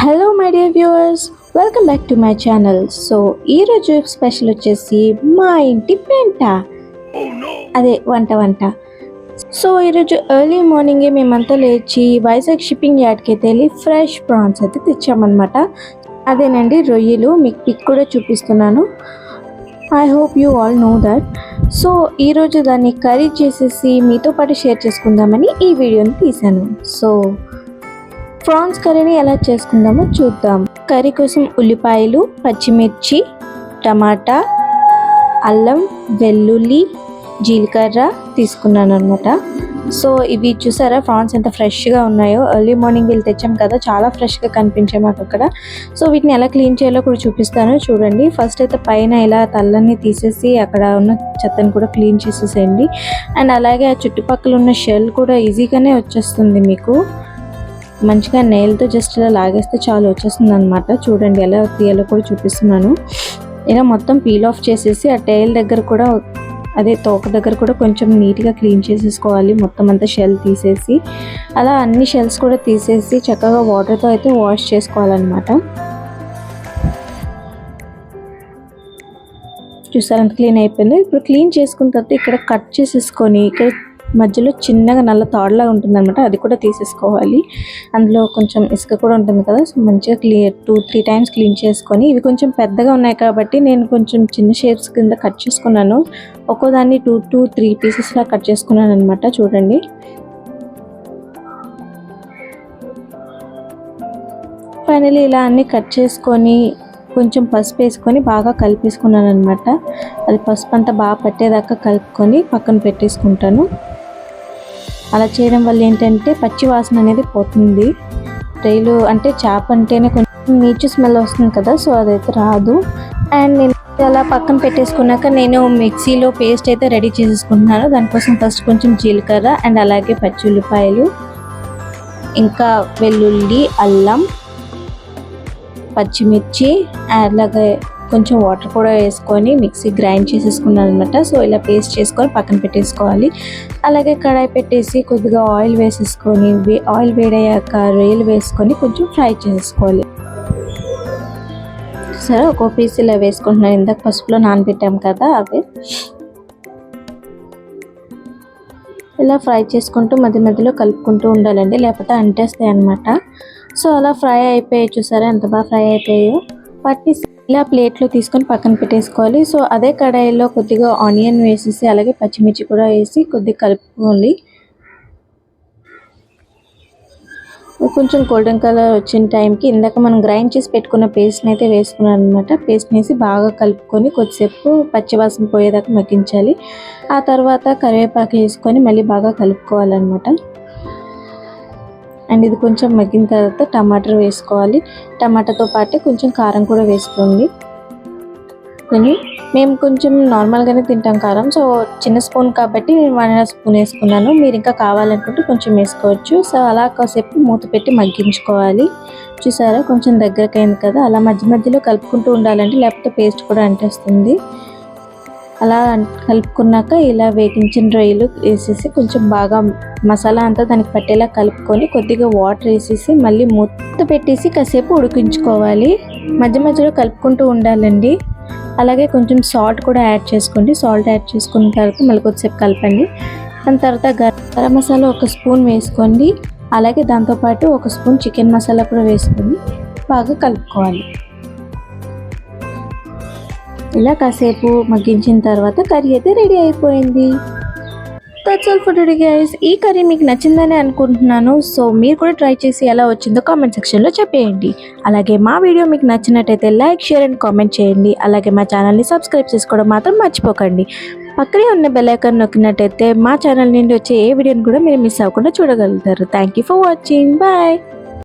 Hello my dear viewers, welcome back to my channel. So ఈరోజు special వచ్చేసి మా ఇంటి పెంట, అదే వంట. సో ఈరోజు ఎర్లీ మార్నింగే మేమంతా లేచి వైజాగ్ షిప్పింగ్ యార్డ్కి అయితే వెళ్ళి ఫ్రెష్ ప్రాన్స్ అయితే తెచ్చామన్నమాట. అదేనండి రొయ్యలు, మీకు పిక్ కూడా చూపిస్తున్నాను. I hope you all know that. So ఈరోజు దాన్ని కర్రీ చేసేసి మీతో పాటు షేర్ చేసుకుందామని ఈ వీడియోని తీశాను. సో ప్రాన్స్ కర్రీని ఎలా చేసుకుందామో చూద్దాం. కర్రీ కోసం ఉల్లిపాయలు, పచ్చిమిర్చి, టమాటా, అల్లం, వెల్లుల్లి, జీలకర్ర తీసుకున్నాను అనమాట. సో ఇవి చూసారా ప్రాన్స్ ఎంత ఫ్రెష్గా ఉన్నాయో. ఎర్లీ మార్నింగ్ వెళ్ళి తెచ్చాం కదా, చాలా ఫ్రెష్గా కనిపించాయి మాకు అక్కడ. సో వీటిని ఎలా క్లీన్ చేయాలో కూడా చూపిస్తాను చూడండి. ఫస్ట్ అయితే పైన ఇలా తల్లన్ని తీసేసి అక్కడ ఉన్న చెత్తని కూడా క్లీన్ చేసేసేయండి. అండ్ అలాగే ఆ చుట్టుపక్కల ఉన్న షెల్ కూడా ఈజీగానే వచ్చేస్తుంది మీకు. మంచిగా నెయిల్తో జస్ట్ ఇలా లాగేస్తే చాలు వచ్చేస్తుంది అనమాట. చూడండి ఎలా తీయాలో కూడా చూపిస్తున్నాను. ఇలా మొత్తం పీల్ ఆఫ్ చేసేసి ఆ టైల్ దగ్గర కూడా, అదే తోక దగ్గర కూడా కొంచెం నీట్గా క్లీన్ చేసేసుకోవాలి. మొత్తం అంతా షెల్ తీసేసి అలా అన్ని షెల్స్ కూడా తీసేసి చక్కగా వాటర్తో అయితే వాష్ చేసుకోవాలన్నమాట. చూసారు అంత క్లీన్ అయిపోయింది. ఇప్పుడు క్లీన్ చేసుకున్న తర్వాత ఇక్కడ కట్ చేసేసుకొని ఇక్కడ మధ్యలో చిన్నగా నల్ల తాడులా ఉంటుందన్నమాట, అది కూడా తీసేసుకోవాలి. అందులో కొంచెం ఇసుక కూడా ఉంటుంది కదా. సో మంచిగా 2-3 టైమ్స్ క్లీన్ చేసుకొని, ఇవి కొంచెం పెద్దగా ఉన్నాయి కాబట్టి నేను కొంచెం చిన్న షేప్స్ కింద కట్ చేసుకున్నాను. ఒక్కోదాన్ని 2-3 పీసెస్లా కట్ చేసుకున్నాను అనమాట. చూడండి ఫైనలీ ఇలా అన్నీ కట్ చేసుకొని కొంచెం పసుపు వేసుకొని బాగా కలిపేసుకున్నాను అనమాట. అది పసుపు అంతా బాగా పట్టేదాకా కలుపుకొని పక్కన పెట్టేసుకుంటాను. అలా చేయడం వల్ల ఏంటంటే పచ్చి వాసన అనేది పోతుంది. రొయ్యలు అంటే చేప అంటేనే కొంచెం నీచు స్మెల్ వస్తుంది కదా, సో అదైతే రాదు. అండ్ నేను అలా పక్కన పెట్టేసుకున్నాక నేను మిక్సీలో పేస్ట్ అయితే రెడీ చేసేసుకుంటున్నాను. దానికోసం ఫస్ట్ కొంచెం జీలకర్ర అండ్ అలాగే పచ్చి ఉల్లిపాయలు, ఇంకా వెల్లుల్లి, అల్లం, పచ్చిమిర్చి, అలాగే కొంచెం వాటర్ కూడా వేసుకొని మిక్సీ గ్రైండ్ చేసేసుకున్నాను అనమాట. సో ఇలా పేస్ట్ చేసుకొని పక్కన పెట్టేసుకోవాలి. అలాగే కడాయి పెట్టేసి కొద్దిగా ఆయిల్ వేసేసుకొని, ఆయిల్ వేడయ్యాక రొయ్యలు వేసుకొని కొంచెం ఫ్రై చేసుకోవాలి. సరే ఒక్కో పీస్ ఇలా వేసుకుంటున్నాను. ఇందాక పసుపులో నానబెట్టాం కదా అవి. ఇలా ఫ్రై చేసుకుంటూ మధ్య మధ్యలో కలుపుకుంటూ ఉండాలండి, లేకపోతే అంటేస్తాయి అన్నమాట. సో అలా ఫ్రై అయిపోయాయి. చూసారా ఎంత బాగా ఫ్రై అయిపోయాయో. వాటిని ఇలా ప్లేట్లో తీసుకొని పక్కన పెట్టేసుకోవాలి. సో అదే కడాయిలో కొద్దిగా ఆనియన్ వేసేసి అలాగే పచ్చిమిర్చి కూడా వేసి కొద్దిగా కలుపుకోండి. కొంచెం గోల్డెన్ కలర్ వచ్చిన టైంకి ఇందాక మనం గ్రైండ్ చేసి పెట్టుకున్న పేస్ట్ని అయితే వేసుకున్నాను అనమాట. పేస్ట్ని వేసి బాగా కలుపుకొని కొద్దిసేపు పచ్చివాసన పోయేదాకా మగ్గించాలి. ఆ తర్వాత కరివేపాకు వేసుకొని మళ్ళీ బాగా కలుపుకోవాలన్నమాట. అండ్ ఇది కొంచెం మగ్గిన తర్వాత టమాటాలు వేసుకోవాలి. టమాటాతో పాటే కొంచెం కారం కూడా వేసుకోండి. మేము కొంచెం నార్మల్గానే తింటాం కారం, సో చిన్న స్పూన్ కాబట్టి నేను 1.5 స్పూన్ వేసుకున్నాను. మీరు ఇంకా కావాలనుకుంటే కొంచెం వేసుకోవచ్చు. సో అలా కాసేపు మూత పెట్టి మగ్గించుకోవాలి. చూసారా కొంచెం దగ్గరకు అయింది కదా, అలా మధ్య మధ్యలో కలుపుకుంటూ ఉండాలంటే, లేకపోతే పేస్ట్ కూడా అంటేస్తుంది. అలా కలుపుకున్నాక ఇలా వేగించిన రొయ్యలు వేసేసి కొంచెం బాగా మసాలా అంతా దానికి పట్టేలా కలుపుకొని కొద్దిగా వాటర్ వేసేసి మళ్ళీ మూత పెట్టేసి కాసేపు ఉడికించుకోవాలి. మధ్య మధ్యలో కలుపుకుంటూ ఉండాలండి. అలాగే కొంచెం సాల్ట్ కూడా యాడ్ చేసుకోండి. సాల్ట్ యాడ్ చేసుకున్న తర్వాత మళ్ళీ కొద్దిసేపు కలపండి. దాని తర్వాత గరం మసాలా 1 స్పూన్ వేసుకోండి. అలాగే దాంతోపాటు 1 స్పూన్ చికెన్ మసాలా కూడా వేసుకొని బాగా కలుపుకోవాలి. ఇలా కాసేపు మగ్గించిన తర్వాత కర్రీ అయితే రెడీ అయిపోయింది. That's all for today guys. ఈ కర్రీ మీకు నచ్చిందని అనుకుంటున్నాను. సో మీరు కూడా ట్రై చేసి ఎలా వచ్చిందో కామెంట్ సెక్షన్లో చెప్పేయండి. అలాగే మా వీడియో మీకు నచ్చినట్టయితే లైక్, షేర్ అండ్ కామెంట్ చేయండి. అలాగే మా ఛానల్ని సబ్స్క్రైబ్ చేసుకోవడం మాత్రం మర్చిపోకండి. పక్కనే ఉన్న బెల్ ఐకాన్ నొక్కినట్టయితే మా ఛానల్ నుండి వచ్చే ఏ వీడియోని కూడా మీరు మిస్ అవ్వకుండా చూడగలుగుతారు. Thank you for watching. Bye.